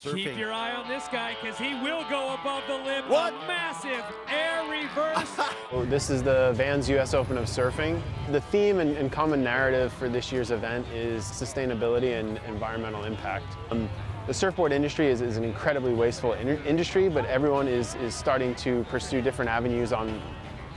Keep your eye on this guy because he will go above the lip. What? A massive air reverse. This is the Vans U.S. Open of Surfing. The theme and common narrative for this year's event is sustainability and environmental impact. The surfboard industry is an incredibly wasteful industry, but everyone is starting to pursue different avenues on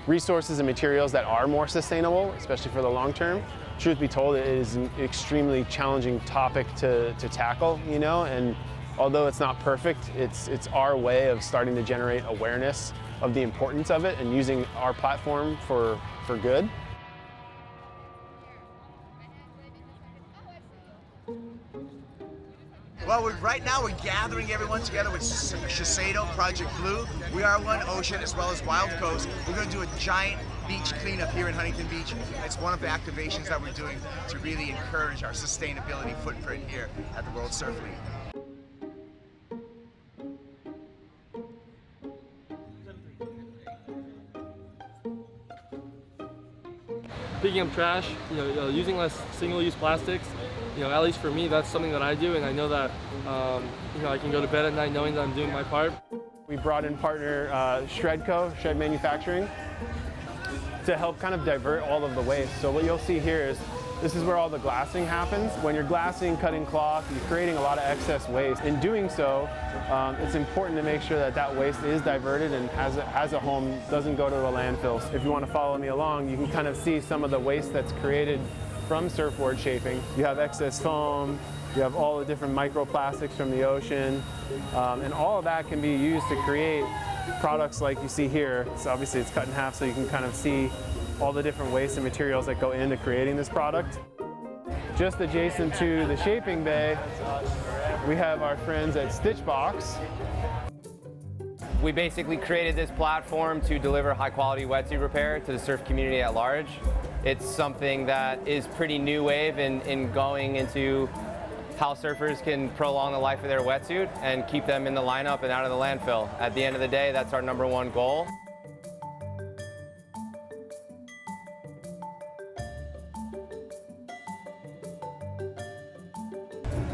resources and materials that are more sustainable, especially for the long term. Truth be told, it is an extremely challenging topic to tackle, you know, and although it's not perfect, it's our way of starting to generate awareness of the importance of it and using our platform for good. Well, right now we're gathering everyone together with Shiseido, Project Blue, We Are One Ocean, as well as Wild Coast. We're going to do a giant beach cleanup here in Huntington Beach. It's one of the activations that we're doing to really encourage our sustainability footprint here at the World Surf League. Picking up trash, using less single-use plastics, at least for me, that's something that I do, and I know that, I can go to bed at night knowing that I'm doing my part. We brought in partner Shredco Shed Manufacturing to help kind of divert all of the waste. So what you'll see here is this is where all the glassing happens. When you're glassing, cutting cloth, you're creating a lot of excess waste. In doing so, it's important to make sure that that waste is diverted and has a home, doesn't go to a landfill. If you want to follow me along, you can kind of see some of the waste that's created from surfboard shaping. You have excess foam, you have all the different microplastics from the ocean, and all of that can be used to create products like you see here. So obviously it's cut in half so you can kind of see all the different waste and materials that go into creating this product. Just adjacent to the shaping bay, we have our friends at Stitchbox. We basically created this platform to deliver high-quality wetsuit repair to the surf community at large. It's something that is pretty new wave in going into how surfers can prolong the life of their wetsuit and keep them in the lineup and out of the landfill. At the end of the day, that's our #1 goal.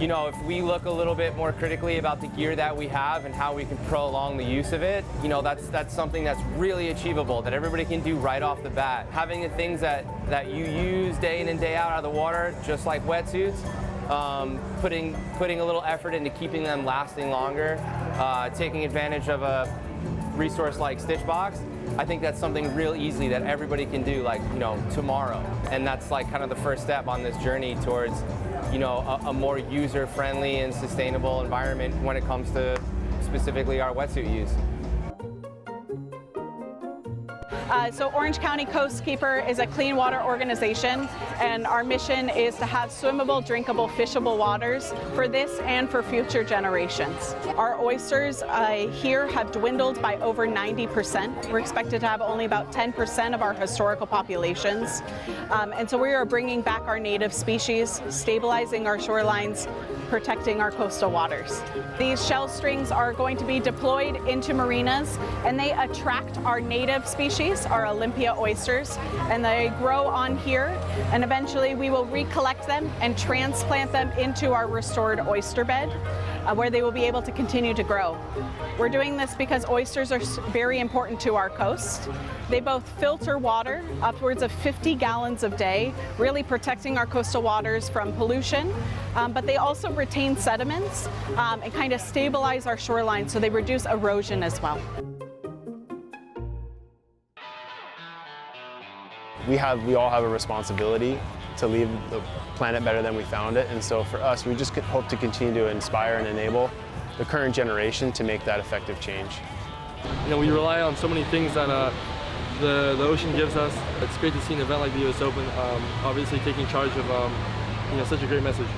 If we look a little bit more critically about the gear that we have and how we can prolong the use of it, that's something that's really achievable, that everybody can do right off the bat. Having the things that you use day in and day out of the water, just like wetsuits, putting a little effort into keeping them lasting longer, taking advantage of a resource like Stitchbox, I think that's something real easy that everybody can do tomorrow. And that's like kind of the first step on this journey towards a more user-friendly and sustainable environment when it comes to specifically our wetsuit use. So Orange County Coastkeeper is a clean water organization, and our mission is to have swimmable, drinkable, fishable waters for this and for future generations. Our oysters here have dwindled by over 90%. We're expected to have only about 10% of our historical populations. And so we are bringing back our native species, stabilizing our shorelines, protecting our coastal waters. These shell strings are going to be deployed into marinas, and they attract our native species, our Olympia oysters, and they grow on here, and eventually we will recollect them and transplant them into our restored oyster bed, where they will be able to continue to grow. We're doing this because oysters are very important to our coast. They both filter water, upwards of 50 gallons a day, really protecting our coastal waters from pollution, but they also retain sediments and kind of stabilize our shoreline, so they reduce erosion as well. We all have a responsibility to leave the planet better than we found it, and so for us, we just hope to continue to inspire and enable the current generation to make that effective change. We rely on so many things that the ocean gives us. It's great to see an event like the U.S. Open, obviously taking charge of such a great message.